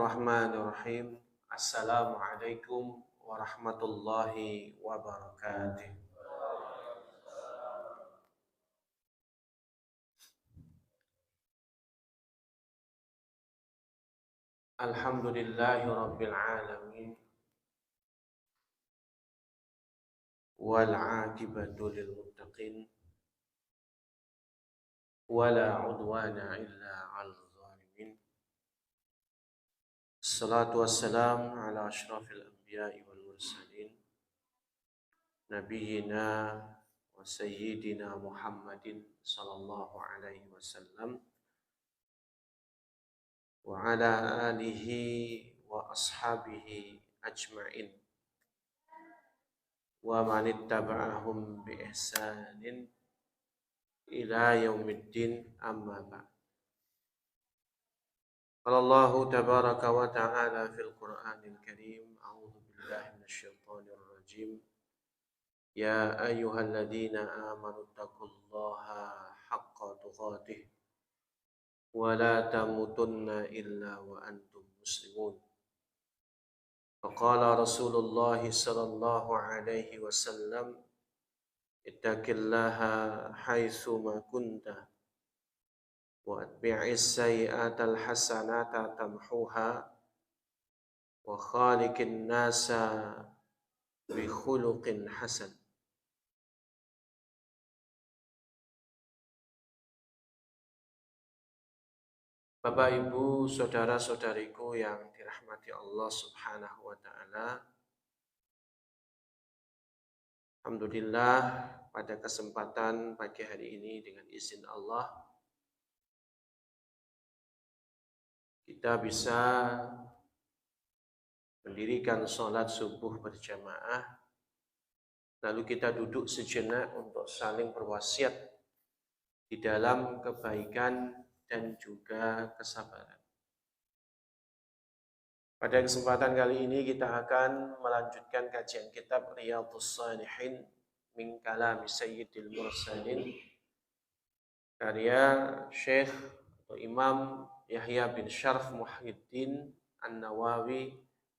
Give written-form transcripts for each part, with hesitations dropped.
Bismillahirrahmanirrahim. Assalamualaikum warahmatullahi wabarakatuh. Alhamdulillahi rabbil alamin. Wal aqibatu lil muttaqin. Wala udwana illa 'alal zalimin. Assalatu wassalamu ala asyrafil anbiya'i wal mursalin. Nabiyyina wa sayyidina Muhammadin sallallahu alaihi wasallam wa ala alihi wa ashabihi ajma'in wa man ittaba'ahum bi ihsanin ila yaumiddin, amma ba'd. Qala Allahu tabaraka wa ta'ala fil Qur'anil Karim, a'udzu billahi minasyaitonir rajim. Ya ayyuhalladzina amanu taqullaha haqqa tuqatih wa la tamutunna illa wa antum muslimun. Faqala Rasulullah sallallahu alaihi wasallam, ittaqillaha haitsu ma kunta wa atbi'is sayyi'atal hasanata tamhuha wa khaliqin nasa bi khuluqin hasan. Bapak, Ibu, saudara-saudariku yang dirahmati Allah Subhanahu wa taala. Alhamdulillah, pada kesempatan pagi hari ini dengan izin Allah kita bisa mendirikan sholat subuh berjamaah. Lalu kita duduk sejenak untuk saling berwasiat di dalam kebaikan dan juga kesabaran. Pada kesempatan kali ini kita akan melanjutkan kajian kitab Riyadhus Shalihin min kalami Sayyidil Mursalin, karya Syekh atau Imam Yahya bin Syarf Muhyiddin An-Nawawi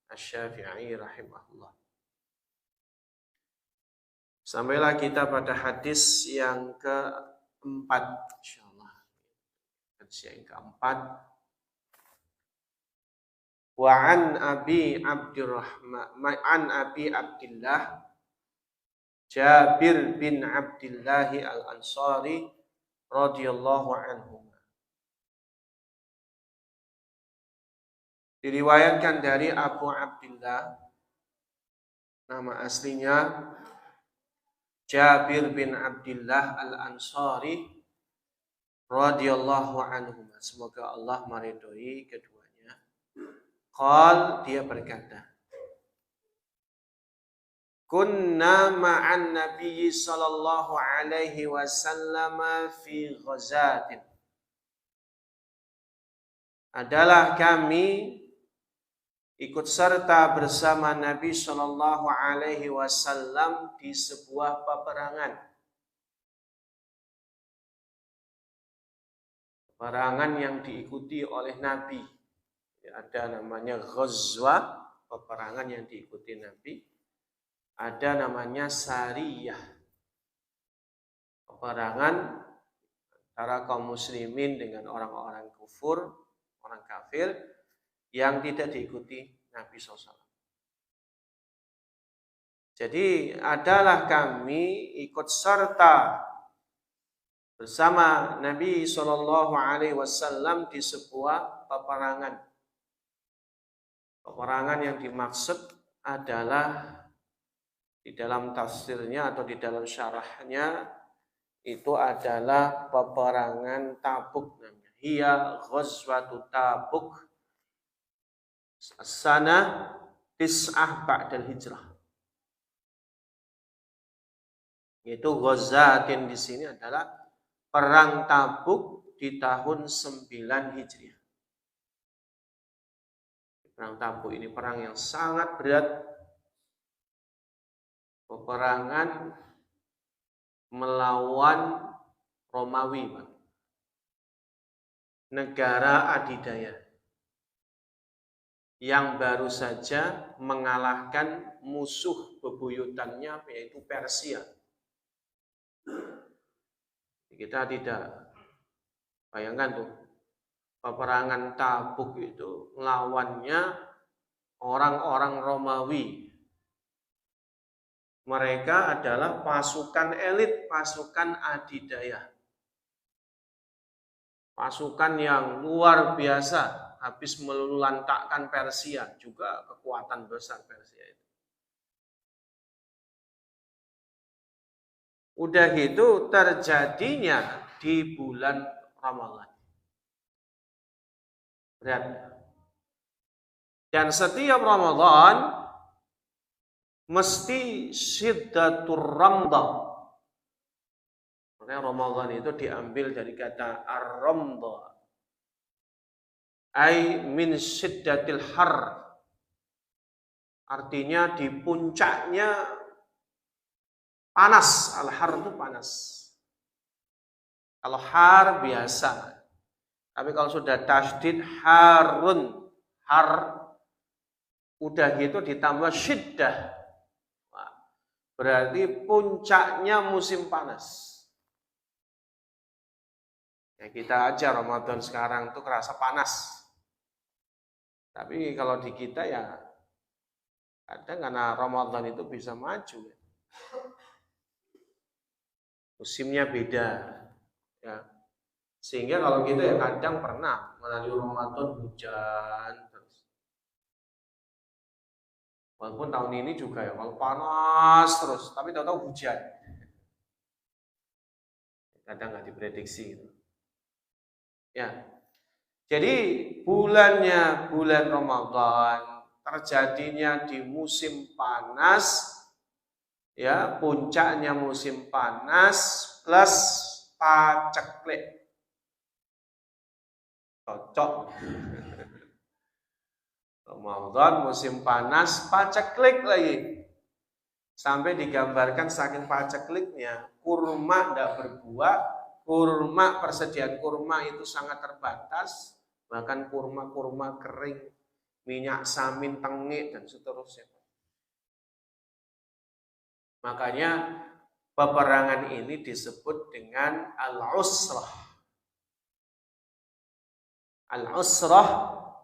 Asy-Syafi'i rahimahullah. Sampailah kita pada hadis yang keempat, insyaallah. Hadis yang keempat. Wa an Abi Abdillah Jabir bin Abdillah al-Ansari radhiyallahu anhu. Diriwayatkan dari Abu Abdillah, nama aslinya Jabir bin Abdillah al-Ansari radhiyallahu anhu. Semoga Allah meridhoi keduanya. Qal, dia berkata, kunna ma'an Nabi sallallahu alaihi wasallam fi ghazatin. Adalah kami ikut serta bersama Nabi sallallahu alaihi wasallam di sebuah peperangan. Peperangan yang diikuti oleh Nabi. Ada namanya ghazwa, peperangan yang diikuti Nabi. Ada namanya sariyah, peperangan antara kaum muslimin dengan orang-orang kufur, orang kafir yang tidak diikuti Nabi SAW. Jadi adalah kami ikut serta bersama Nabi SAW di sebuah peperangan. Peperangan yang dimaksud adalah di dalam tafsirnya atau di dalam syarahnya itu adalah peperangan Tabuk namanya. Hiya ghazwatu Tabuk as-sanah tis'ah ba'dal hijrah. Itu ghazatin di sini adalah perang Tabuk di tahun 9 Hijriah. Perang Tabuk ini perang yang sangat berat. Peperangan melawan Romawi, negara adidaya. yang baru saja mengalahkan musuh bebuyutannya yaitu Persia. Kita tidak bayangkan tuh, peperangan Tabuk itu lawannya orang-orang Romawi. Mereka adalah pasukan elit, pasukan adidaya. Pasukan yang luar biasa, habis melulantakkan Persia, juga kekuatan besar Persia itu. Udah gitu terjadinya di bulan Ramadan. Lihat. Dan setiap Ramadan mesti syiddatur ramdah. Makanya Ramadan itu diambil dari kata ar-ramdah. Ai min syiddatil har. Artinya di puncaknya panas. Al-har itu panas. Kalau har biasa. Tapi kalau sudah tasydid harun, har udah gitu ditambah syiddah. Berarti puncaknya musim panas. Ya kita aja Ramadan sekarang tuh kerasa panas. Tapi kalau di kita ya kadang karena Ramadan itu bisa maju. Musimnya beda. Ya. Sehingga kalau kita ya kadang pernah melalui Ramadan hujan terus. Walaupun tahun ini juga ya kalau panas terus, tapi tahu-tahu hujan. Kadang nggak diprediksi gitu. Ya. Jadi bulannya bulan Ramadan terjadinya di musim panas, ya puncaknya musim panas plus paceklik. Cocok. Ramadan musim panas, paceklik lagi. Sampai digambarkan saking pacekliknya, kurma tidak berbuah, kurma persediaan kurma itu sangat terbatas, bahkan kurma-kurma kering, minyak samin tengik dan seterusnya. Makanya peperangan ini disebut dengan al-usrah. Al-usrah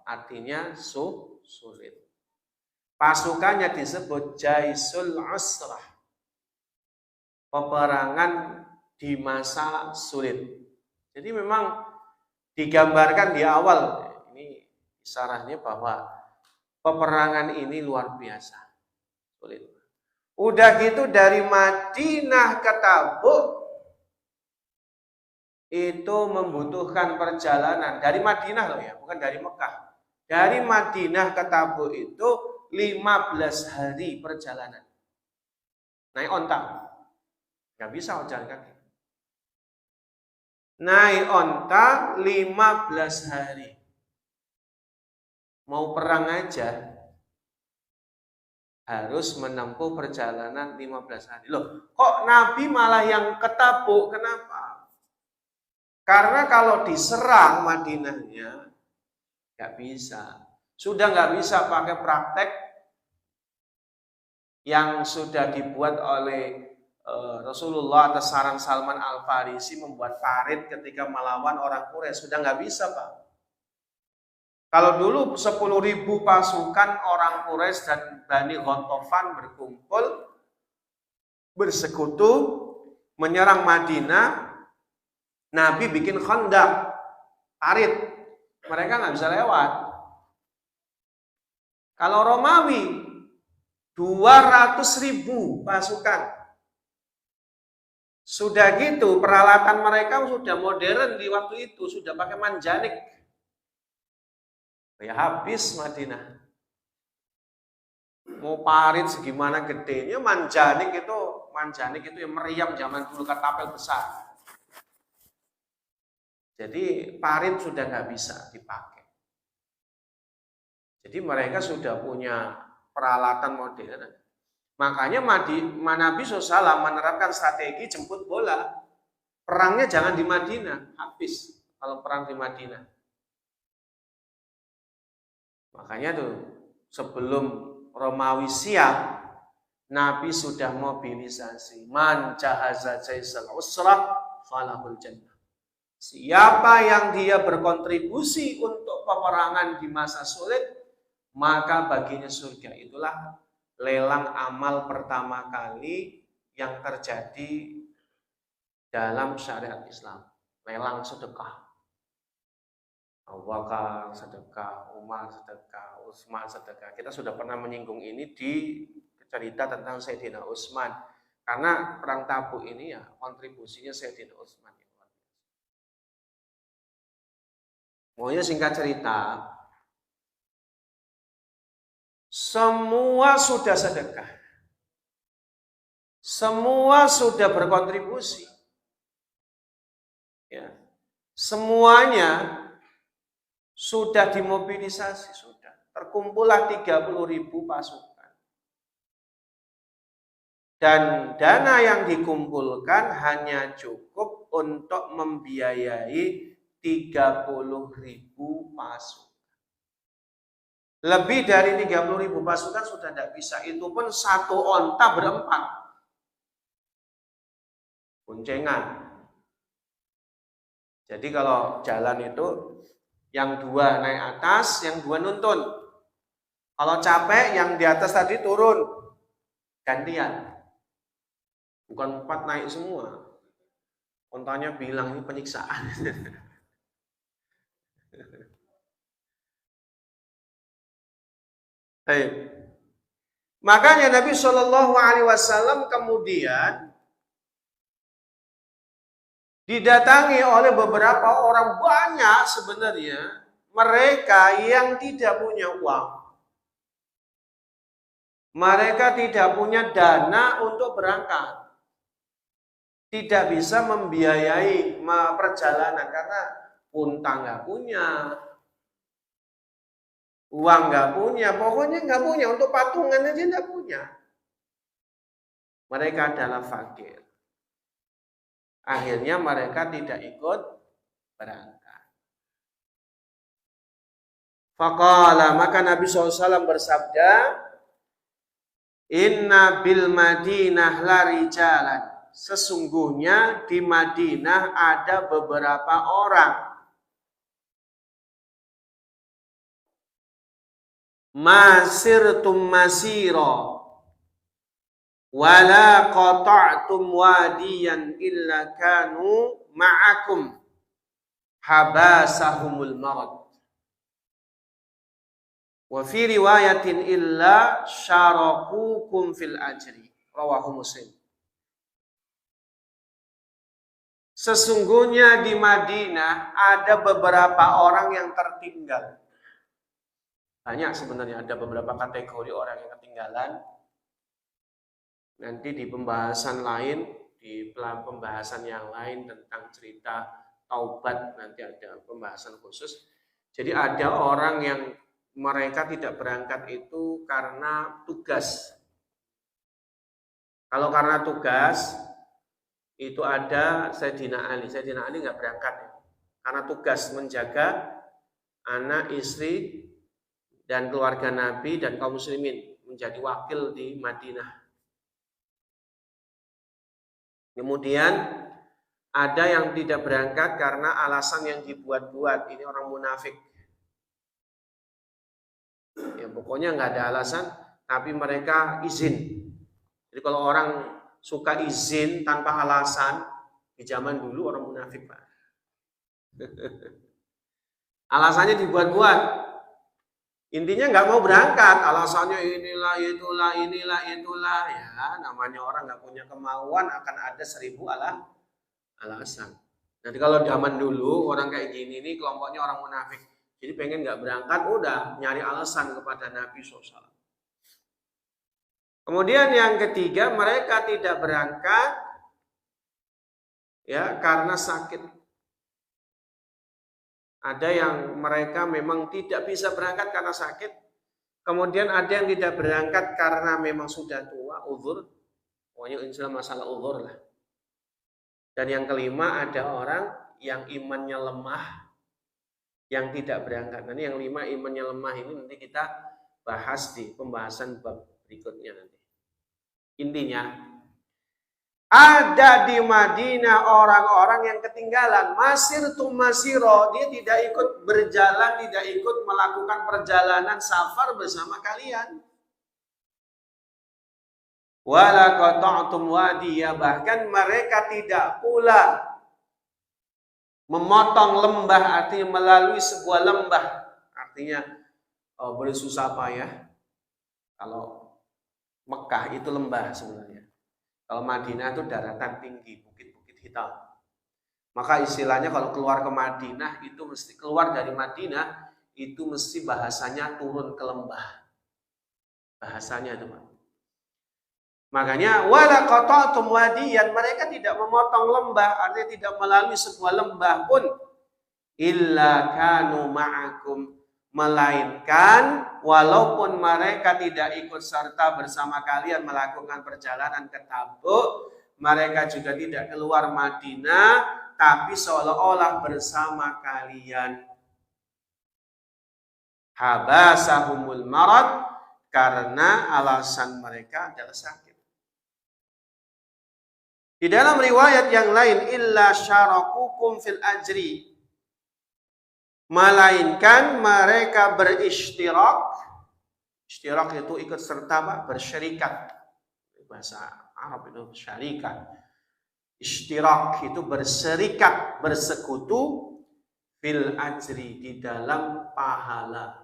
artinya sulit. Pasukannya disebut jaisul usrah. Peperangan di masa sulit. Jadi memang digambarkan di awal, ini isyaratnya bahwa peperangan ini luar biasa sulit. Udah gitu dari Madinah ke Tabuk itu membutuhkan perjalanan dari Madinah loh ya, bukan dari Mekah. Dari Madinah ke Tabuk itu 15 hari perjalanan. Naik onta. Nggak bisa jalan kaki. Naik onta 15 hari. Mau perang aja harus menempuh perjalanan 15 hari. Loh, kok Nabi malah yang ke Tabuk? Kenapa? Karena kalau diserang Madinahnya nggak bisa. Sudah nggak bisa pakai praktek yang sudah dibuat oleh Rasulullah atas saran Salman Al-Farisi membuat parit ketika melawan orang Quraisy. Sudah nggak bisa, Pak. Kalau dulu 10.000 pasukan orang Quraisy dan Bani Ghatafan berkumpul, bersekutu, menyerang Madinah, Nabi bikin khandak, parit. Mereka nggak bisa lewat. Kalau Romawi, 200.000 pasukan. Sudah gitu, peralatan mereka sudah modern di waktu itu, sudah pakai manjanik. Ya habis Madinah. Mau parit segimana gedenya, manjanik itu yang meriam zaman dulu katapel besar. Jadi parit sudah nggak bisa dipakai. Jadi mereka sudah punya peralatan modern. Makanya Nabi SAW menerapkan strategi jemput bola. Perangnya jangan di Madinah, habis kalau perang di Madinah. Makanya tuh sebelum Romawi siap, Nabi sudah mobilisasi. Man jahaza jaisal usrah falahul jannah. Siapa yang dia berkontribusi untuk peperangan di masa sulit, maka baginya surga. Itulah lelang amal pertama kali yang terjadi dalam syariat Islam. Lelang sedekah. Abu Bakar sedekah, Umar sedekah, Utsman sedekah. Kita sudah pernah menyinggung ini di cerita tentang Sayyidina Utsman. Karena perang Tabuk ini ya kontribusinya Sayyidina Utsman. Pokoknya singkat cerita, semua sudah sedekah. Semua sudah berkontribusi. Ya. Semuanya sudah dimobilisasi, sudah. Terkumpullah 30.000 pasukan. Dan dana yang dikumpulkan hanya cukup untuk membiayai 30.000 pasukan. Lebih dari 30.000 pasukan sudah tidak bisa. Itu pun satu onta berempat. Boncengan. Jadi kalau jalan itu yang dua naik atas, yang dua nuntun. Kalau capek, yang di atas tadi turun. Gantian. Bukan 4 naik semua. Ontanya bilang ini penyiksaan. Baik. Makanya Nabi Shallallahu Alaihi Wasallam kemudian didatangi oleh beberapa orang banyak sebenarnya mereka yang tidak punya uang. Mereka tidak punya dana untuk berangkat. Tidak bisa membiayai perjalanan karena unta nggak punya. Uang nggak punya, pokoknya nggak punya. Untuk patungan aja nggak punya. Mereka adalah fakir. Akhirnya mereka tidak ikut berangkat. Faqala, maka Nabi SAW bersabda, Inna bil Madinah larijalan. Sesungguhnya di Madinah ada beberapa orang. Masirtum masiro. Wala qata'tum wadiyan illa kanu ma'akum habasahumul marad. Wa fi riwayatin illa syarakukum fil ajri. Rawahu Muslim. Sesungguhnya di Madinah ada beberapa orang yang tertinggal. Banyak sebenarnya, ada beberapa kategori orang yang ketinggalan. Nanti di pembahasan lain, di pembahasan yang lain tentang cerita taubat, nanti ada pembahasan khusus. Jadi ada orang yang mereka tidak berangkat itu karena tugas. Kalau karena tugas, itu ada Sayyidina Ali. Sayyidina Ali nggak berangkat ya, karena tugas menjaga anak, istri, dan keluarga Nabi dan kaum muslimin, menjadi wakil di Madinah. Kemudian ada yang tidak berangkat karena alasan yang dibuat-buat. Ini orang munafik. Ya pokoknya nggak ada alasan, tapi mereka izin. Jadi kalau orang suka izin tanpa alasan, di zaman dulu orang munafik, Pak. Alasannya dibuat-buat. Intinya nggak mau berangkat, alasannya inilah, itulah, inilah, itulah. Ya, namanya orang nggak punya kemauan akan ada 1000 alasan. Jadi kalau zaman dulu orang kayak gini nih kelompoknya orang munafik. Jadi pengen nggak berangkat, udah nyari alasan kepada Nabi SAW. Kemudian yang ketiga, mereka tidak berangkat ya karena sakit. Ada yang mereka memang tidak bisa berangkat karena sakit. Kemudian ada yang tidak berangkat karena memang sudah tua, uzur. Pokoknya insya Allah masalah uzur lah. Dan yang kelima ada orang yang imannya lemah, yang tidak berangkat. Nanti yang 5 imannya lemah ini nanti kita bahas di pembahasan bab berikutnya nanti. Intinya, ada di Madinah orang-orang yang ketinggalan. Masiro, dia tidak ikut berjalan, tidak ikut melakukan perjalanan safar bersama kalian. Wala qata'tum wadiya, bahkan mereka tidak pula memotong lembah, artinya melalui sebuah lembah. Artinya bersusah payah. Kalau Mekah itu lembah sebenarnya. Kalau Madinah itu daratan tinggi, bukit-bukit hitam. Maka istilahnya kalau keluar ke Madinah itu mesti keluar dari Madinah itu mesti bahasanya turun ke lembah. Bahasanya itu, Pak. Makanya wala qata'tum wadiyan, mereka tidak memotong lembah, artinya tidak melalui sebuah lembah pun illa kanu ma'akum, melainkan walaupun mereka tidak ikut serta bersama kalian melakukan perjalanan ke Tabuk, mereka juga tidak keluar Madinah, tapi seolah-olah bersama kalian. Habasahumul marad, karena alasan mereka adalah sakit. Di dalam riwayat yang lain, illa syarakukum fil ajri, melainkan mereka berishtirak. Ishtirak itu ikut serta, Pak, bersyarikat. Bahasa Arab itu syarikat. Ishtirak itu berserikat, bersekutu, fil ajri, di dalam pahala.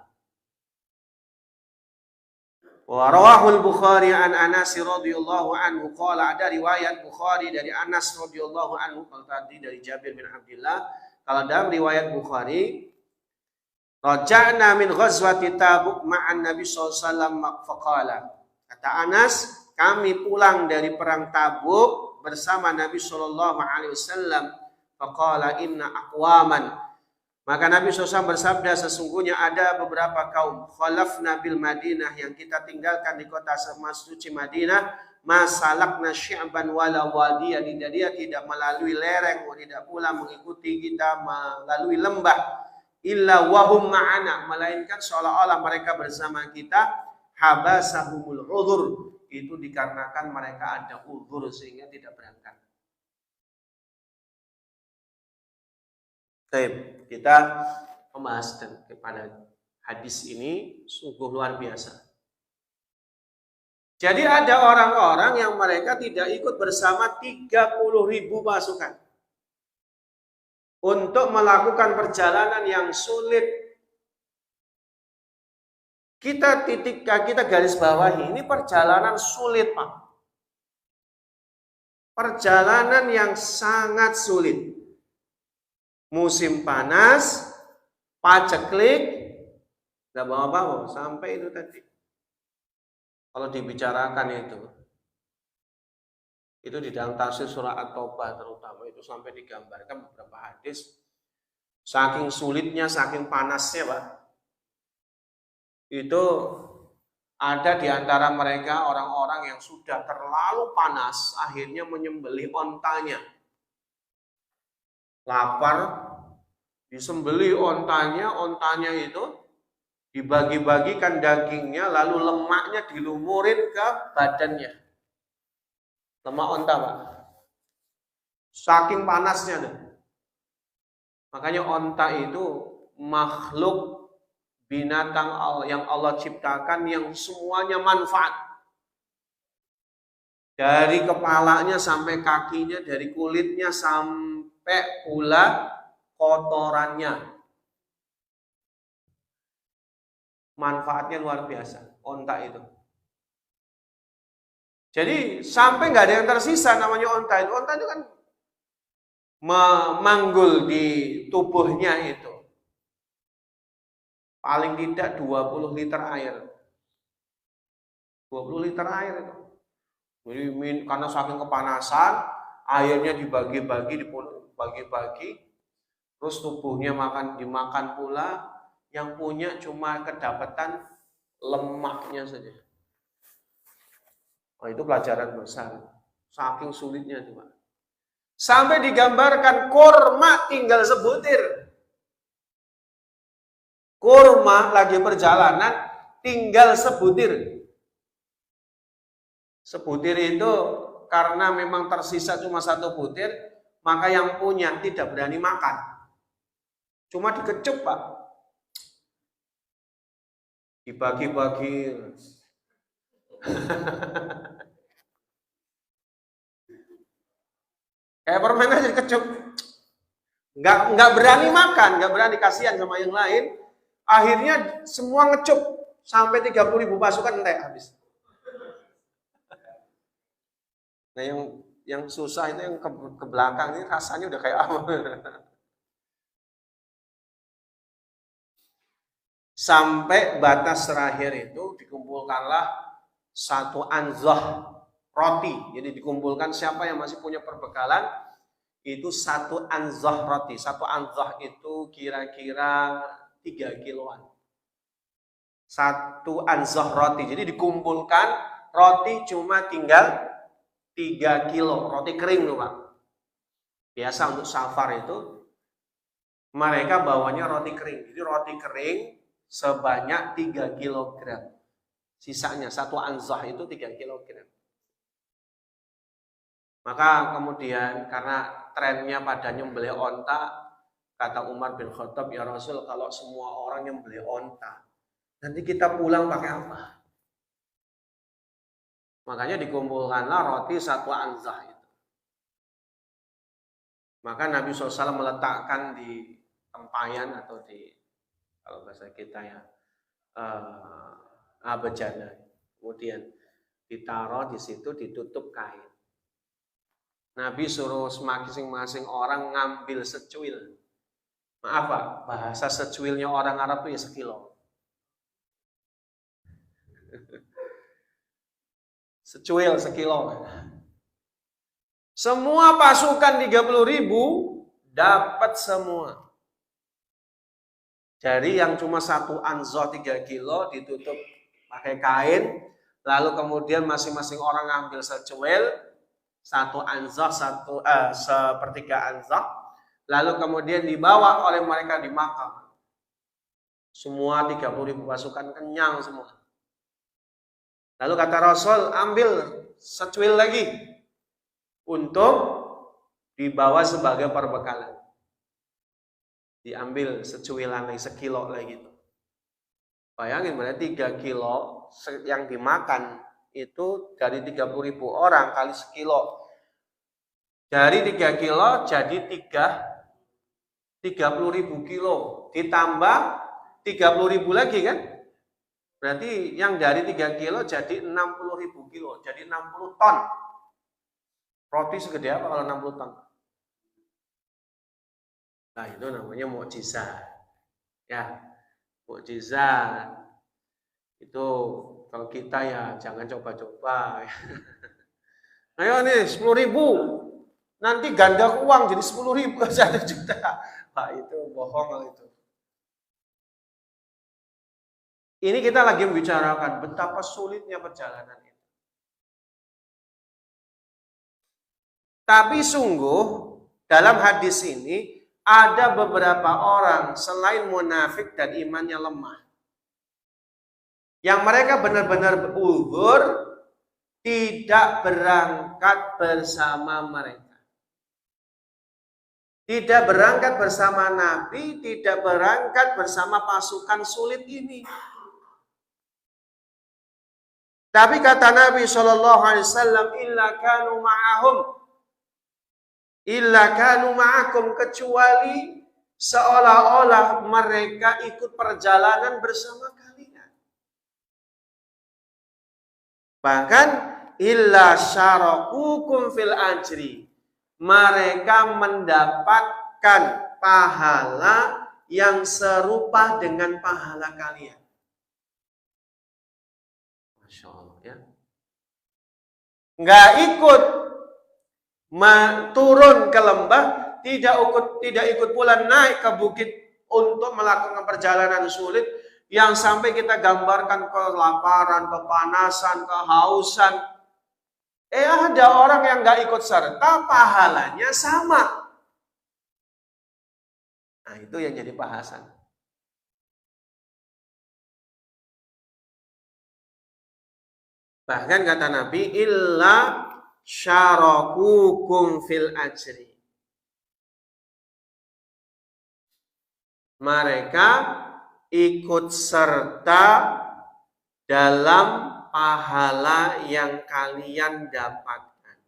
Wa rawahul Bukhari an Anas radhiyallahu anhu qala, ada riwayat Bukhari dari Anas radhiyallahu anhu, kalau tadi dari Jabir bin Abdullah, kalau dalam riwayat Bukhari, raja'na min ghazwati Tabuk ma'an Nabi sallallahu alaihi wasallam faqala, kata Anas, kami pulang dari perang Tabuk bersama Nabi sallallahu alaihi wasallam, faqala inna aqwaman, maka Nabi SAW bersabda, sesungguhnya ada beberapa kaum khalafna bil Madinah, yang kita tinggalkan di kota suci Madinah, masalakna syi'ban wala wadiya, dia tidak melalui lereng, tidak pula mengikuti kita melalui lembah, illa wahum ma'ana, melainkan seolah-olah mereka bersama kita, habasahumul udhur, itu dikarenakan mereka ada udhur sehingga tidak berangkat. Baik, kita membahas kepada hadis ini sungguh luar biasa. Jadi ada orang-orang yang mereka tidak ikut bersama 30.000 pasukan untuk melakukan perjalanan yang sulit. Kita garis bawahi, ini perjalanan sulit, Pak. Perjalanan yang sangat sulit. Musim panas, paceklik, tidak bawa-bawa sampai itu tadi. Kalau dibicarakan itu di dalam tafsir surah At-Taubah terutama, itu sampai digambarkan beberapa hadis. Saking sulitnya, saking panasnya, Pak. Itu ada di antara mereka orang-orang yang sudah terlalu panas, akhirnya menyembelih ontanya. Lapar, disembeli ontanya itu dibagi-bagikan dagingnya, lalu lemaknya dilumurin ke badannya. Lemak onta, Pak. Saking panasnya tuh. Makanya onta itu makhluk binatang yang Allah ciptakan yang semuanya manfaat. Dari kepalanya sampai kakinya, dari kulitnya sampai pula kotorannya. Manfaatnya luar biasa, onta itu. Jadi sampai nggak ada yang tersisa namanya onta itu. Onta itu kan memanggul di tubuhnya itu. Paling tidak 20 liter air. 20 liter air itu. Jadi karena saking kepanasan, airnya dibagi-bagi, terus tubuhnya dimakan pula, yang punya cuma kedapatan lemaknya saja. Oh, itu pelajaran besar, saking sulitnya cuma. Sampai digambarkan kurma tinggal sebutir. Kurma lagi perjalanan, tinggal sebutir. Sebutir itu karena memang tersisa cuma satu butir, maka yang punya tidak berani makan. Cuma dikecup, Pak. Dibagi-bagi. Kayak permen aja dikecup. Nggak berani makan, nggak berani, kasihan sama yang lain. Akhirnya semua ngecup sampai 30.000 pasukan entek habis. Nah yang susah itu yang ke belakang ini rasanya udah kayak apa? Sampai batas terakhir itu dikumpulkanlah satu anzah roti. Jadi dikumpulkan siapa yang masih punya perbekalan itu satu anzah roti. Satu anzah itu kira-kira 3 kiloan. Satu anzah roti. Jadi dikumpulkan roti cuma tinggal 3 kilo. Roti kering loh, Pak. Biasa untuk safar itu mereka bawanya roti kering. Jadi roti kering sebanyak 3 kilogram. Sisanya satu anzah itu 3 kilogram. Maka kemudian karena trennya pada nyembelih onta, kata Umar bin Khattab, ya Rasul, kalau semua orang nyembelih onta, nanti kita pulang pakai apa? Makanya dikumpulkanlah roti satu anzah itu. Maka Nabi SAW meletakkan di tempayan atau di, kalau bahasa kita ya, abejana. Kemudian ditaruh di situ, ditutup kain. Nabi suruh masing-masing orang ngambil secuil. Maaf Pak, bahasa secuilnya orang Arab itu ya sekilo. Secuil sekilo. Semua pasukan 30.000 dapat semua. Jadi yang cuma satu anzah 3 kilo ditutup pakai kain, lalu kemudian masing-masing orang ngambil secuil, satu anzah, sepertiga anzah, lalu kemudian dibawa oleh mereka di makam. Semua 30.000 pasukan kenyang semua. Lalu kata Rasul, ambil secuil lagi untuk dibawa sebagai perbekalan. Diambil secuilan lagi, sekilo lagi itu. Bayangin berarti 3 kilo yang dimakan itu dari 30.000 orang kali sekilo. Dari 3 kilo jadi 30.000 kilo. Ditambah 30.000 lagi kan? Berarti yang dari 3 kilo jadi 60.000 kilo. Jadi 60 ton. Roti segede apa kalau 60 ton? Nah itu namanya mukjizat. Ya, mukjizat. Itu kalau kita ya jangan coba-coba. Ayo nih 10.000, nanti ganda uang jadi 10.000, 1 juta. Pak itu bohong itu. Ini kita lagi membicarakan betapa sulitnya perjalanan itu. Tapi sungguh dalam hadis ini ada beberapa orang selain munafik dan imannya lemah, yang mereka benar-benar uzur tidak berangkat bersama mereka. Tidak berangkat bersama Nabi, tidak berangkat bersama pasukan sulit ini. Tapi kata Nabi SAW, illa kanu ma'akum, kecuali seolah-olah mereka ikut perjalanan bersama kalian. Bahkan illa syarakukum fil ajri, mereka mendapatkan pahala yang serupa dengan pahala kalian. Masya Allah ya. Nggak ikut turun ke lembah, tidak ikut pula naik ke bukit untuk melakukan perjalanan sulit yang sampai kita gambarkan kelaparan, kepanasan, kehausan. Ada orang yang nggak ikut serta, pahalanya sama. Nah itu yang jadi bahasan. Bahkan kata Nabi, illa syarakukum fil ajri. Mereka ikut serta dalam pahala yang kalian dapatkan.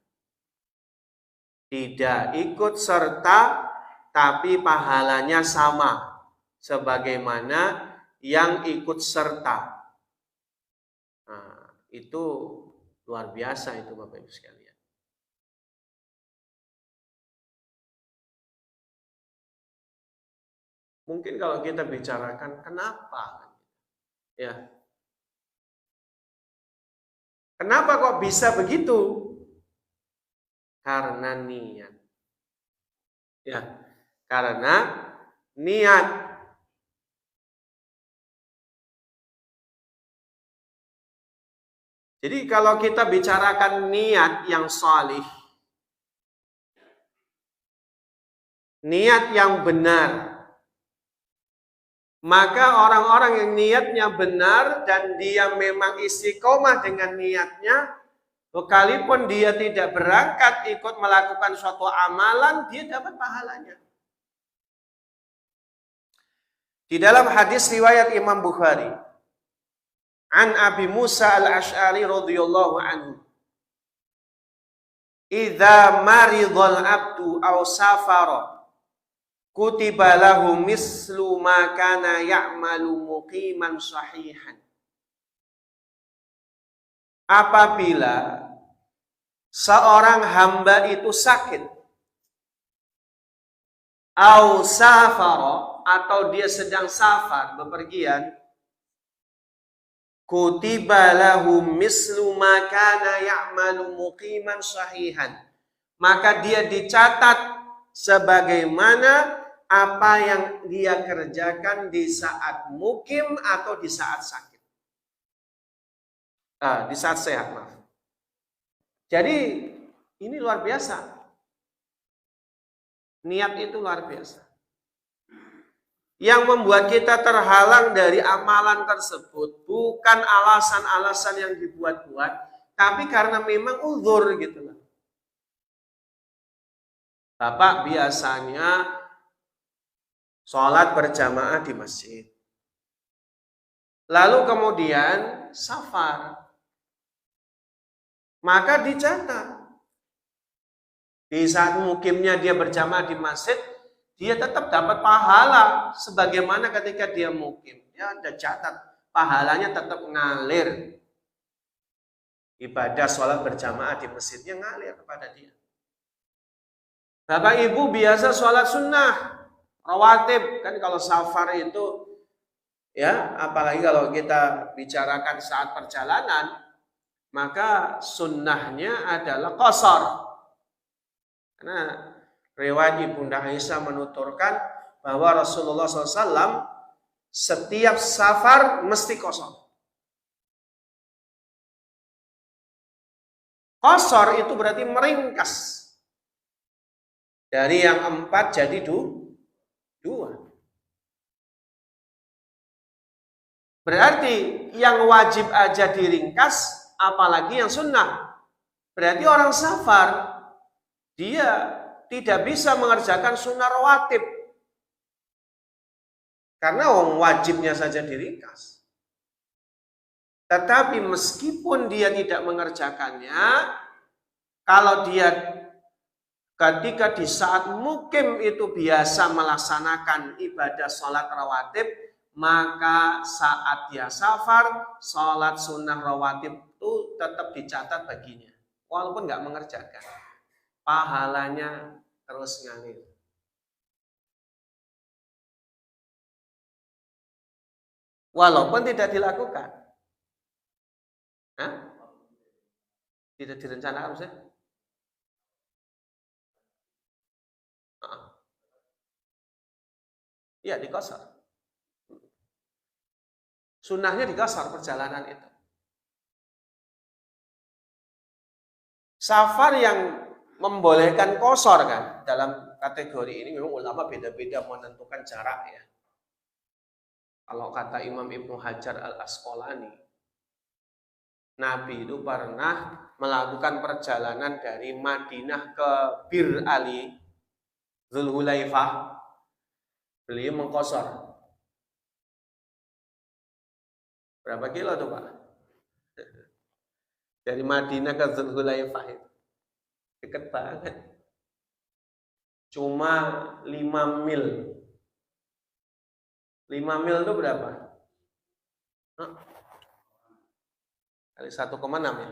Tidak ikut serta tapi pahalanya sama sebagaimana yang ikut serta. Nah, itu luar biasa itu Bapak Ibu sekalian. Mungkin kalau kita bicarakan kenapa, ya, kenapa kok bisa begitu? Karena niat, ya, karena niat. Jadi kalau kita bicarakan niat yang salih, niat yang benar, maka orang-orang yang niatnya benar dan dia memang istiqomah dengan niatnya, sekalipun dia tidak berangkat ikut melakukan suatu amalan, dia dapat pahalanya. Di dalam hadis riwayat Imam Bukhari, an Abi Musa al-Ash'ari radhiyallahu anhu, idza maridhal abdu aw safara kutiba lahu mislu ma kana ya'malu muqiman sahihan. Apabila seorang hamba itu sakit, au safara, atau dia sedang safar, bepergian, kutiba lahu mislu ma kana ya'malu muqiman sahihan, maka dia dicatat sebagaimana apa yang dia kerjakan di saat mukim atau di saat sakit. Di saat sehat, maaf. Jadi ini luar biasa. Niat itu luar biasa. Yang membuat kita terhalang dari amalan tersebut bukan alasan-alasan yang dibuat-buat, tapi karena memang uzur gitu loh. Bapak biasanya sholat berjamaah di masjid. Lalu kemudian safar. Maka dicatat. Di saat mukimnya dia berjamaah di masjid, dia tetap dapat pahala sebagaimana ketika dia mukim. Dia ada catat, pahalanya tetap ngalir. Ibadah sholat berjamaah di masjidnya ngalir kepada dia. Bapak Ibu biasa sholat sunnah, rawatib, kan kalau safar itu, ya, apalagi kalau kita bicarakan saat perjalanan, maka sunnahnya adalah qashar. Karena riwayat Ibunda Aisyah menuturkan bahwa Rasulullah SAW setiap safar mesti qashar. Qashar itu berarti meringkas. Dari yang 4 jadi 2. Berarti yang wajib aja diringkas, apalagi yang sunnah. Berarti orang safar, dia tidak bisa mengerjakan sunnah rawatib. Karena wajibnya saja diringkas. Tetapi meskipun dia tidak mengerjakannya, kalau dia ketika di saat mukim itu biasa melaksanakan ibadah sholat rawatib, maka saat dia safar, sholat sunnah rawatib itu tetap dicatat baginya. Walaupun nggak mengerjakan. Pahalanya terus ngalir. Walaupun tidak dilakukan. Hah? Tidak direncanakan maksudnya? Iya, dikosor. Sunnahnya dikosor perjalanan itu. Safar yang membolehkan kosor kan, dalam kategori ini memang ulama beda-beda menentukan jarak ya. Kalau kata Imam Ibnu Hajar al-Asqalani, Nabi itu pernah melakukan perjalanan dari Madinah ke Bir Ali, Dzulhulaifah. Beliau mengqashar. Berapa kilo tuh Pak? Dari Madinah ke Dzulhulaifah itu. Dekat banget. Cuma 5 mil. 5 mil itu berapa? Kali 1,6 ya?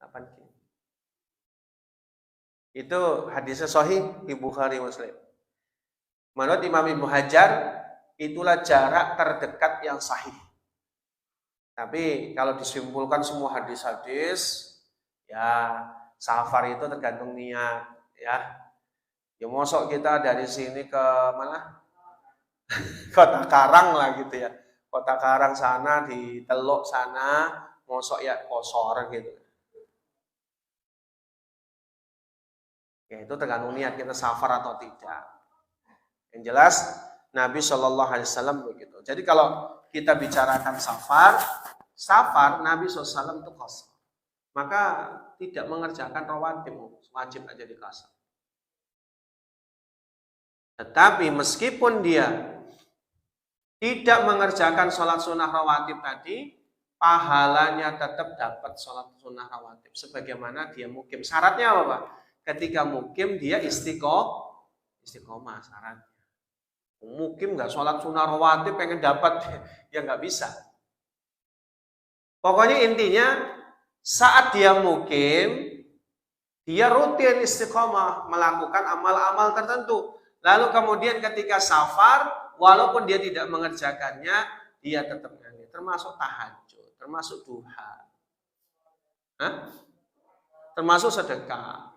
8 kilo. Itu hadisnya sahih di Bukhari Muslim. Menurut Imam Ibnu Hajar, itulah jarak terdekat yang sahih. Tapi kalau disimpulkan semua hadis-hadis, ya safar itu tergantung niat, ya. Ya mosok kita dari sini ke mana? Kota Karang lah gitu ya. Kota Karang sana, di Teluk sana, mosok ya kosor gitu. Ya itu tergantung niat kita safar atau tidak. Yang jelas Nabi Shallallahu Alaihi Wasallam begitu. Jadi kalau kita bicarakan safar Nabi SAW itu qasar. Maka tidak mengerjakan rawatib, wajib aja di qasar. Tetapi meskipun dia tidak mengerjakan sholat sunnah rawatib tadi, pahalanya tetap dapat sholat sunnah rawatib. Sebagaimana dia mukim. Syaratnya apa Pak? Ketika mukim dia istiqomah syaratnya. Mukim nggak sholat sunnah rawatib pengen dapat, ya nggak bisa. Pokoknya intinya saat dia mukim, dia rutin istiqomah melakukan amal-amal tertentu. Lalu kemudian ketika safar, walaupun dia tidak mengerjakannya, dia tetap nyanyi. Termasuk tahajud, termasuk duha, termasuk sedekah,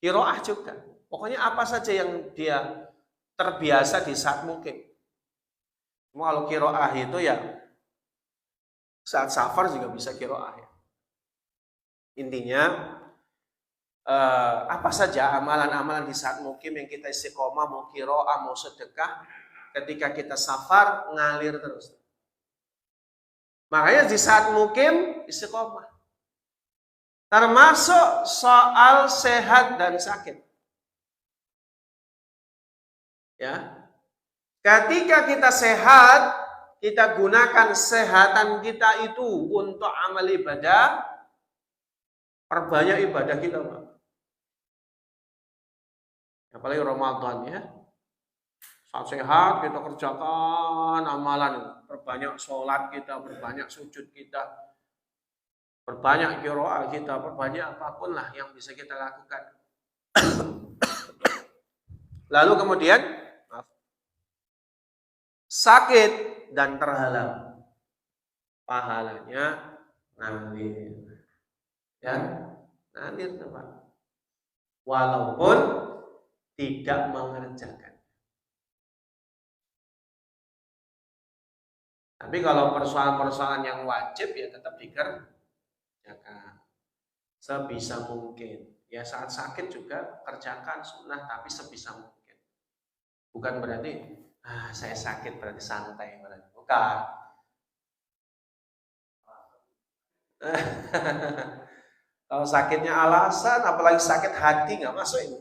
qiraah juga. Pokoknya apa saja yang dia terbiasa di saat mukim. Cuma kalau qiraah itu ya saat safar juga bisa qiraah ya. Intinya apa saja amalan-amalan di saat mukim yang kita istiqomah, mau qiraah, mau sedekah, ketika kita safar ngalir terus. Makanya di saat mukim istiqomah. Termasuk soal sehat dan sakit. Ya. Ketika kita sehat, kita gunakan kesehatan kita itu untuk amal ibadah, perbanyak ibadah kita, Pak. Apalagi Ramadan ya. Saat sehat kita kerjakan amalan, perbanyak sholat kita, perbanyak sujud kita, perbanyak qiraah kita, perbanyak apapun lah yang bisa kita lakukan. Lalu kemudian sakit dan terhalang, pahalanya ngalir, ya ngalir Pak. Walaupun tidak mengerjakan. Tapi kalau persoalan-persoalan yang wajib ya tetap dikerjakan sebisa mungkin. Ya saat sakit juga kerjakan sunnah tapi sebisa mungkin. Bukan berarti saya sakit berarti santai, berarti bukan. Kalau sakitnya alasan, apalagi sakit hati nggak masuk ini.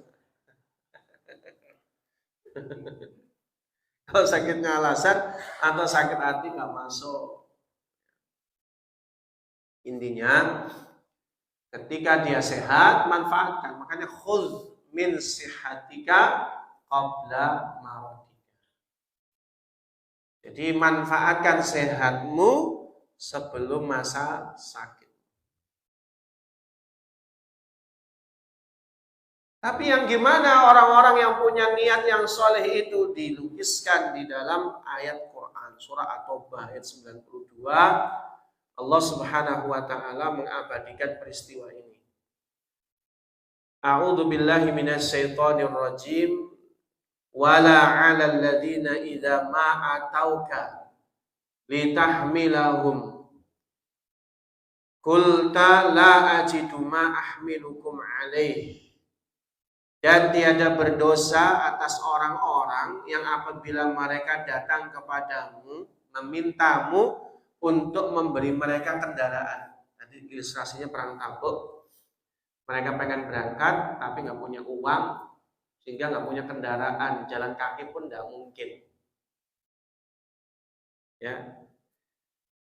Kalau sakitnya alasan atau sakit hati nggak masuk. Intinya ketika dia sehat manfaatkan. Makanya khudz min sihatika qabla maradika. Jadi manfaatkan sehatmu sebelum masa sakit. Tapi yang gimana orang-orang yang punya niat yang soleh itu dilukiskan di dalam ayat Quran surah At-Taubah ayat 92. Allah Subhanahu wa taala mengabadikan peristiwa ini. A'udzu billahi minasyaitonir rajim. Wala 'alal ladzina idza ma atauka litahmilahum qulta la ajidu ma ahmilukum 'alaihi. Dan tiada berdosa atas orang-orang yang apabila mereka datang kepadamu, memintamu untuk memberi mereka kendaraan. Tadi ilustrasinya perang Tabuk. Mereka pengen berangkat tapi nggak punya uang, sehingga nggak punya kendaraan, jalan kaki pun nggak mungkin. Ya.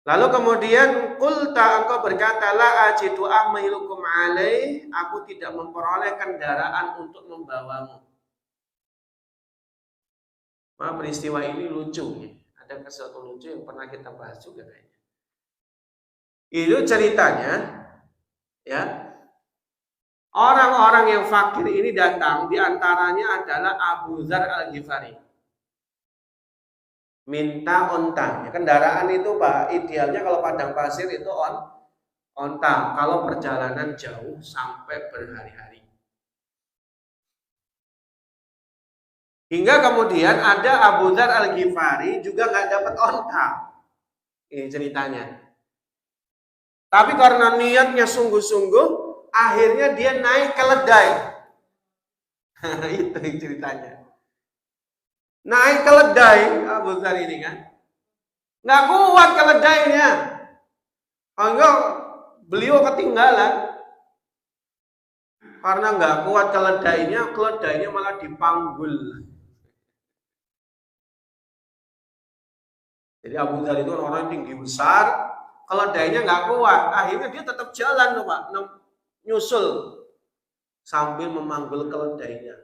Lalu kemudian qulta, engkau berkata, la ajidu ahmilukum alaih, aku tidak memperoleh kendaraan untuk membawamu. Maka peristiwa ini lucu ya. Ada sesuatu lucu yang pernah kita bahas juga kayaknya. Itu ceritanya ya. Orang-orang yang fakir ini datang, diantaranya adalah Abu Dzar Al-Ghifari. Minta onta. Ya, kendaraan itu Pak, idealnya kalau padang pasir itu onta. Kalau perjalanan jauh sampai berhari-hari. Hingga kemudian ada Abu Dzar Al-Ghifari juga nggak dapat onta. Ini ceritanya. Tapi karena niatnya sungguh-sungguh, akhirnya dia naik keledai. Itu ceritanya. Naik keledai Abu Dzar ini kan. Nggak kuat keledainya. Enggak, beliau ketinggalan. Karena nggak kuat keledainya malah dipanggul. Jadi Abu Dzar itu orang yang tinggi besar, keledainya nggak kuat. Akhirnya dia tetap jalan tuh Pak, nyusul sambil memanggul keledainya.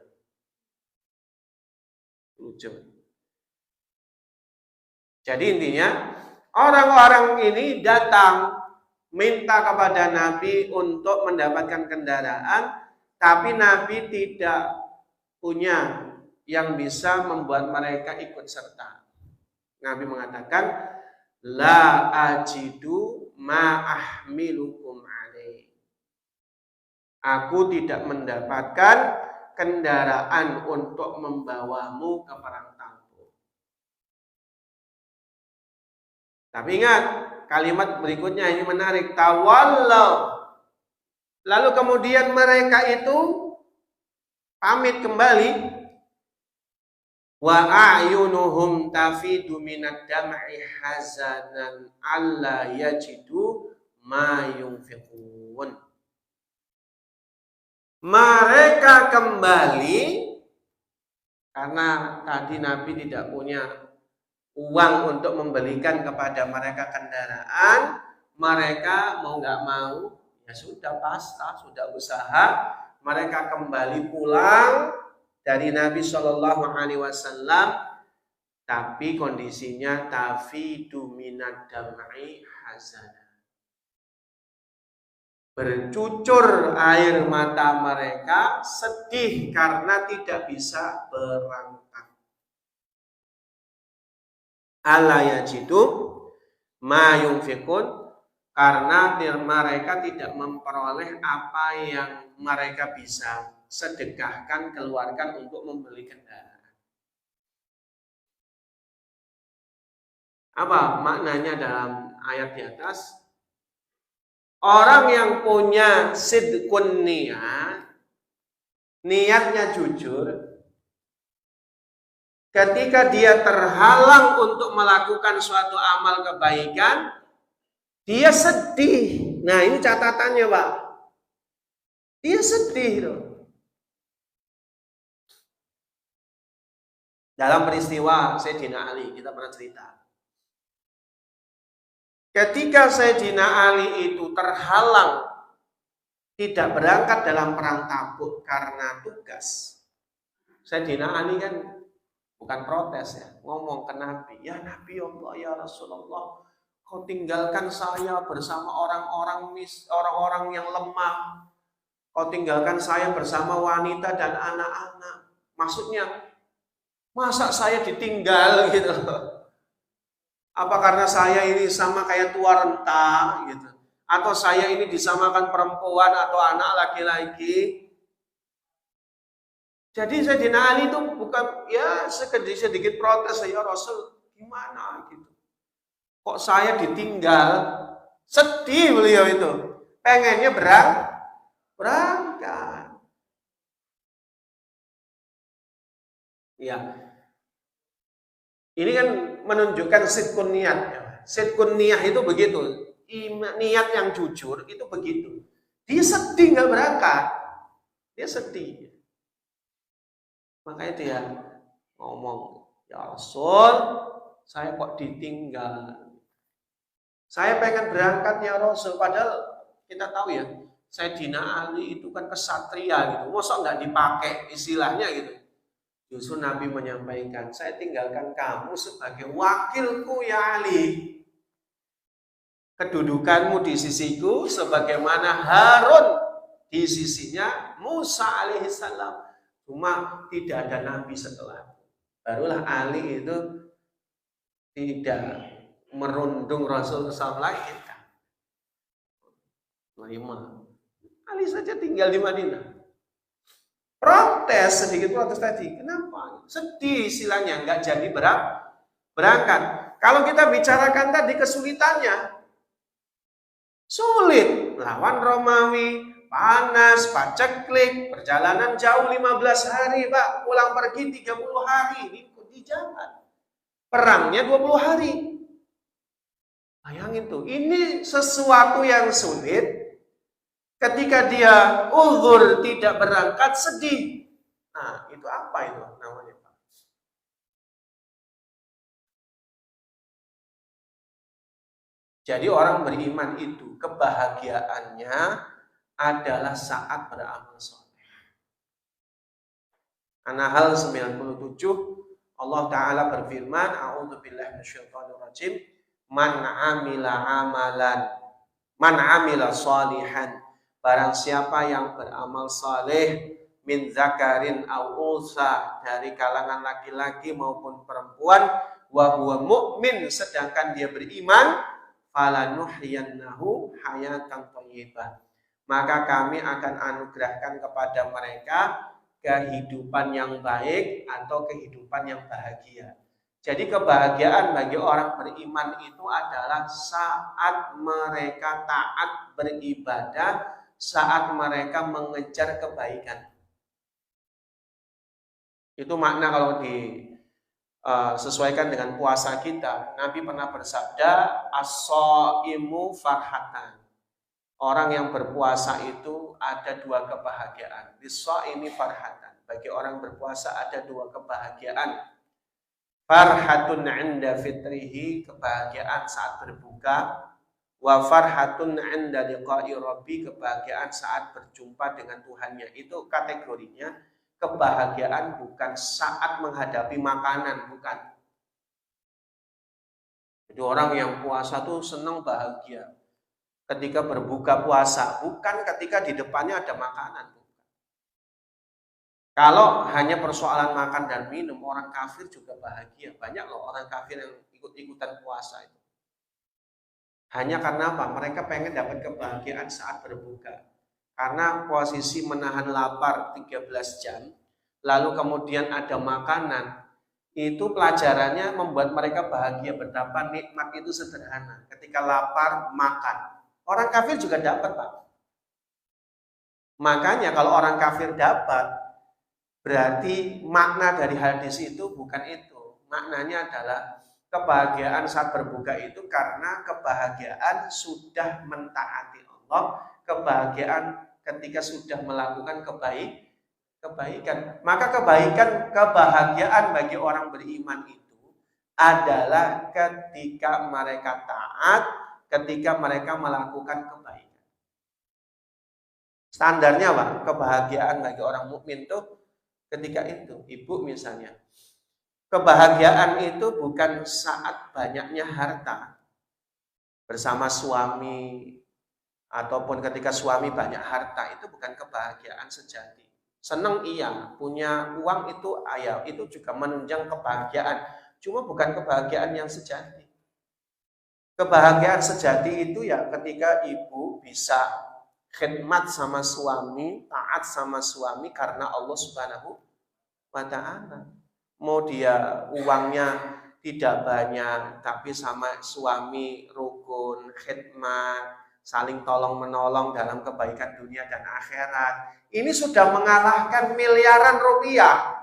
Lucu. Jadi intinya orang-orang ini datang minta kepada Nabi untuk mendapatkan kendaraan, tapi Nabi tidak punya yang bisa membuat mereka ikut serta. Nabi mengatakan, la ajidu ma ahmilukum alaih. Aku tidak mendapatkan kendaraan untuk membawamu ke perang Tabuk. Tapi ingat, kalimat berikutnya ini menarik. Tawallaw. Lalu kemudian mereka itu pamit kembali. Wa a'yunuhum tafidu minad dam'i hazanan alla yajidu ma yunfiqun. Mereka kembali karena tadi Nabi tidak punya uang untuk membelikan kepada mereka kendaraan. Mereka mau nggak mau, ya sudah pasrah, sudah usaha. Mereka kembali pulang dari Nabi Shallallahu Alaihi Wasallam, tapi kondisinya tafidu minad dam'i hazana, bercucur air mata mereka sedih karena tidak bisa berangkat. Alla yajidu ma yunfiqun, karena mereka tidak memperoleh apa yang mereka bisa sedekahkan, keluarkan untuk membeli kendaraan. Apa maknanya dalam ayat di atas? Orang yang punya sidqun niat, niatnya jujur, ketika dia terhalang untuk melakukan suatu amal kebaikan, dia sedih. Nah, ini catatannya, Pak. Dia sedih loh. Dalam peristiwa Sayyidina Ali, kita pernah cerita. Ketika Sayyidina Ali itu terhalang tidak berangkat dalam perang Tabuk karena tugas. Sayyidina Ali kan bukan protes ya, ngomong ke Nabi, ya Nabi Allah, ya Rasulullah, kau tinggalkan saya bersama orang-orang yang lemah. Kau tinggalkan saya bersama wanita dan anak-anak. Maksudnya, masa saya ditinggal gitu? Apa karena saya ini sama kayak tua renta gitu? Atau saya ini disamakan perempuan atau anak laki-laki? Jadi Sayyidina Ali itu bukan ya sedikit protes, ya Rasul, gimana gitu? Kok saya ditinggal? Sedih beliau itu. Pengennya berangkat. Ya. Ini kan menunjukkan sidqun niat. Sidqun niyah itu begitu. Niat yang jujur itu begitu. Dia sedih nggak berangkat. Dia sedih. Makanya dia ngomong, ya Rasul, saya kok ditinggal. Saya pengen berangkat ya Rasul. Padahal kita tahu ya, Sayyidina Ali itu kan kesatria gitu. Masa nggak dipakai istilahnya gitu. Justru Nabi menyampaikan, saya tinggalkan kamu sebagai wakilku ya Ali. Kedudukanmu di sisiku sebagaimana Harun di sisinya Musa alaihissalam. Cuma tidak ada Nabi setelah. Barulah Ali itu tidak merundung Rasul SAW lagi. Terima. Ali saja tinggal di Madinah. Protes sedikit protes tadi. Kenapa? Sedih istilahnya, nggak jadi berangkat. Kalau kita bicarakan tadi kesulitannya, sulit. Lawan Romawi, panas, paceklik, perjalanan jauh 15 hari, Pak. Pulang pergi 30 hari di jalan. Perangnya 20 hari. Bayangin tuh, ini sesuatu yang sulit. Ketika dia uzur tidak berangkat, sedih. Nah, itu apa itu namanya, Pak? Jadi orang beriman itu kebahagiaannya adalah saat beramal soleh. An-Nahl 97 Allah Ta'ala berfirman, A'udzubillahi minasyaitonirrajim, Man amila salihan, barang siapa yang beramal saleh, min zakarin au unsa, dari kalangan laki-laki maupun perempuan, wa huwa mu'min, sedangkan dia beriman, falanuhyiyannahu hayatan thayyibah, maka kami akan anugerahkan kepada mereka kehidupan yang baik atau kehidupan yang bahagia. Jadi kebahagiaan bagi orang beriman itu adalah saat mereka taat beribadah, saat mereka mengejar kebaikan. Itu makna kalau disesuaikan dengan puasa kita. Nabi pernah bersabda, as-shaimu farhatan. Orang yang berpuasa itu ada dua kebahagiaan. Lis-shaimi farhatan. Bagi orang berpuasa ada dua kebahagiaan. Farhatun 'inda fitrihi, kebahagiaan saat berbuka, wa farhatun 'inda liqa'i rabbi, kebahagiaan saat berjumpa dengan Tuhannya. Itu kategorinya kebahagiaan bukan saat menghadapi makanan, bukan. Jadi orang yang puasa tuh senang bahagia ketika berbuka puasa, bukan ketika di depannya ada makanan. Kalau hanya persoalan makan dan minum, orang kafir juga bahagia. Banyak loh orang kafir yang ikut-ikutan puasa itu. Hanya karena apa? Mereka pengen dapat kebahagiaan saat berbuka. Karena posisi menahan lapar 13 jam, lalu kemudian ada makanan, itu pelajarannya membuat mereka bahagia. Betapa nikmat itu sederhana. Ketika lapar, makan. Orang kafir juga dapat, Pak. Makanya kalau orang kafir dapat, berarti makna dari hadis itu bukan itu. Maknanya adalah kebahagiaan saat berbuka itu karena kebahagiaan sudah mentaati Allah, kebahagiaan ketika sudah melakukan kebaikan. Maka kebahagiaan bagi orang beriman itu adalah ketika mereka taat, ketika mereka melakukan kebaikan. Standarnya Pak, kebahagiaan bagi orang mukmin itu ketika itu, ibu misalnya, kebahagiaan itu bukan saat banyaknya harta bersama suami, ataupun ketika suami banyak harta, itu bukan kebahagiaan sejati. Senang iya, punya uang itu ayah, itu juga menunjang kebahagiaan, cuma bukan kebahagiaan yang sejati. Kebahagiaan sejati itu ya ketika ibu bisa khidmat sama suami, taat sama suami karena Allah Subhanahu wa ta'ala. Mau dia uangnya tidak banyak, tapi sama suami rukun, khidmat, saling tolong menolong dalam kebaikan dunia dan akhirat. Ini sudah mengalahkan miliaran rupiah.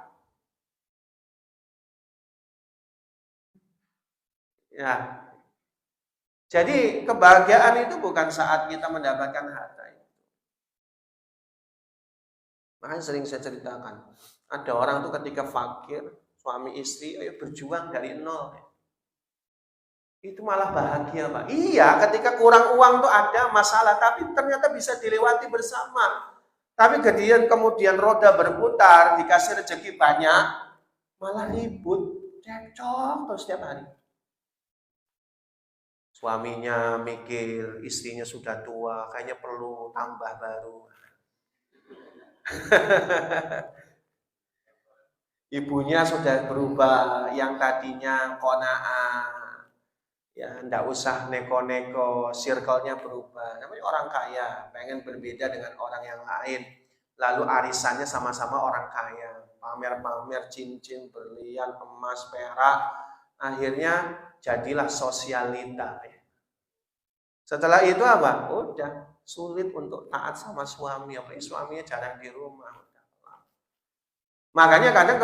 Ya. Jadi kebahagiaan itu bukan saat kita mendapatkan harta. Makanya sering saya ceritakan, ada orang tuh ketika fakir, suami istri, ayo berjuang dari nol. Itu malah bahagia, Pak. Iya, ketika kurang uang tuh ada masalah, tapi ternyata bisa dilewati bersama. Tapi kemudian roda berputar, dikasih rezeki banyak, malah ribut, cekcok terus setiap hari. Suaminya mikir, istrinya sudah tua, kayaknya perlu tambah baru. Ibunya sudah berubah, yang tadinya qanaah, ya ndak usah neko-neko, circle-nya berubah. Namanya orang kaya, pengen berbeda dengan orang yang lain. Lalu arisannya sama-sama orang kaya, pamer-pamer cincin, berlian, emas, perak. Akhirnya jadilah sosialita. Setelah itu apa? Udah sulit untuk taat sama suami, apalagi suaminya jarang di rumah. Makanya kadang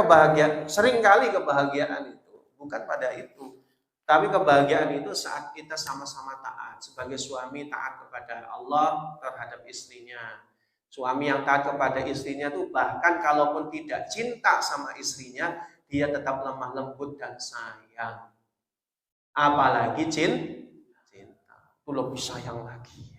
seringkali kebahagiaan itu bukan pada itu, tapi kebahagiaan itu saat kita sama-sama taat. Sebagai suami taat kepada Allah terhadap istrinya. Suami yang taat kepada istrinya itu bahkan kalaupun tidak cinta sama istrinya, dia tetap lemah lembut dan sayang. Apalagi cinta, itu lebih sayang lagi.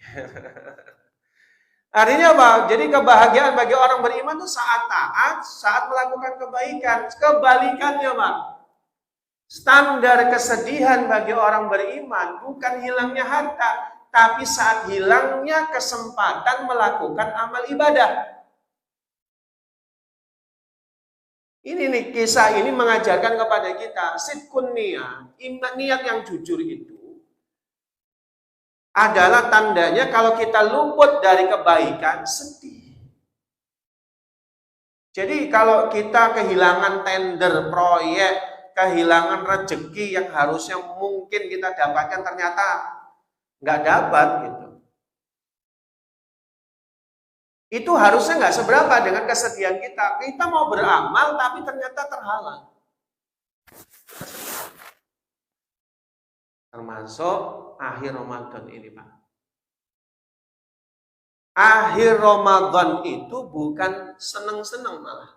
Artinya apa? Jadi kebahagiaan bagi orang beriman itu saat taat, saat melakukan kebaikan. Kebalikannya, Pak. Standar kesedihan bagi orang beriman bukan hilangnya harta, tapi saat hilangnya kesempatan melakukan amal ibadah. Ini nih, kisah ini mengajarkan kepada kita sidqun niat yang jujur itu adalah tandanya kalau kita luput dari kebaikan, sedih. Jadi kalau kita kehilangan tender proyek, kehilangan rezeki yang harusnya mungkin kita dapatkan, ternyata nggak dapat gitu. Itu harusnya nggak seberapa dengan kesedihan kita. Kita mau beramal tapi ternyata terhalang. Termasuk akhir Ramadan ini, Pak. Akhir Ramadan itu bukan seneng-seneng malah.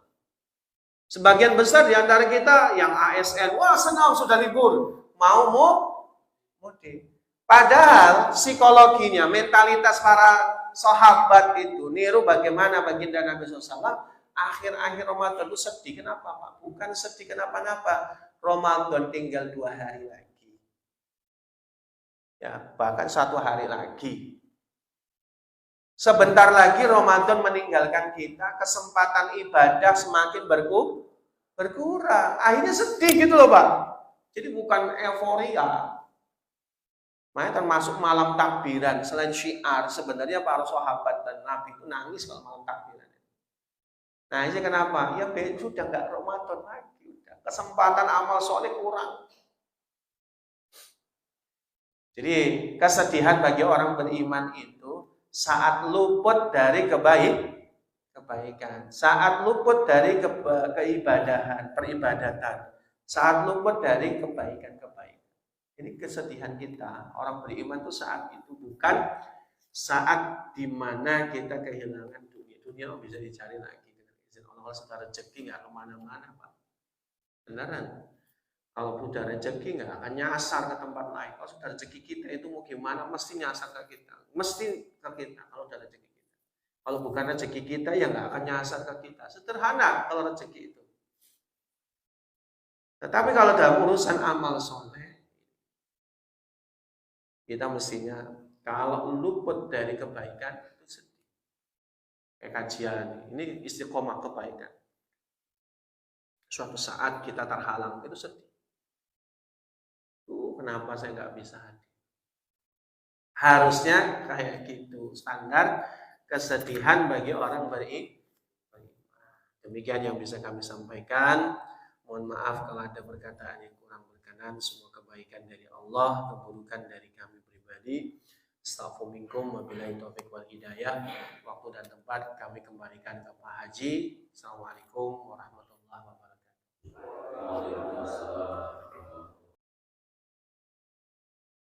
Sebagian besar di antara kita yang ASN, wah senang sudah libur, mau mudik. Padahal psikologinya, mentalitas para sahabat itu niru bagaimana baginda Nabi SAW. Akhir-akhir Ramadan itu sedih, kenapa Pak? Bukan sedih kenapa-napa. Ramadan tinggal 2 hari lagi. Ya, bahkan 1 hari lagi. Sebentar lagi Ramadan meninggalkan kita, kesempatan ibadah semakin berkurang. Akhirnya sedih gitu loh, Pak. Jadi bukan euforia. Makanya termasuk malam takbiran, selain syiar, sebenarnya para sahabat dan Nabi itu nangis kalau malam takbiran. Nah, ini kenapa? Ya sudah nggak Ramadan lagi. Kesempatan amal soleh kurang. Jadi kesedihan bagi orang beriman itu saat luput dari kebaikan, saat luput dari peribadatan, saat luput dari kebaikan-kebaikan. Jadi kesedihan kita orang beriman itu saat itu, bukan saat dimana kita kehilangan dunia. Dunia bisa dicari lagi dengan izin Allah. Setelah rezeki nggak kemana-mana, Pak. Beneran. Kalau sudah rezeki nggak akan nyasar ke tempat lain. Kalau sudah rezeki kita itu mau gimana, mesti nyasar ke kita. Mesti ke kita kalau sudah rezeki kita. Kalau bukan rezeki kita, ya nggak akan nyasar ke kita. Sederhana kalau rezeki itu. Tetapi kalau dalam urusan amal soleh, kita mestinya kalau luput dari kebaikan itu sedih. Kayak kajian, ini istiqomah kebaikan. Suatu saat kita terhalang, itu sedih. Kenapa saya nggak bisa hadir? Harusnya kayak gitu standar kesedihan bagi orang beriman. Demikian yang bisa kami sampaikan. Mohon maaf kalau ada perkataan yang kurang berkenan. Semua kebaikan dari Allah, keburukan dari kami pribadi. Astaghfirullahaladzim, wabillahi taufiq wal hidayah. Waktu dan tempat kami kembalikan ke Pak Haji. Assalamualaikum warahmatullahi wabarakatuh.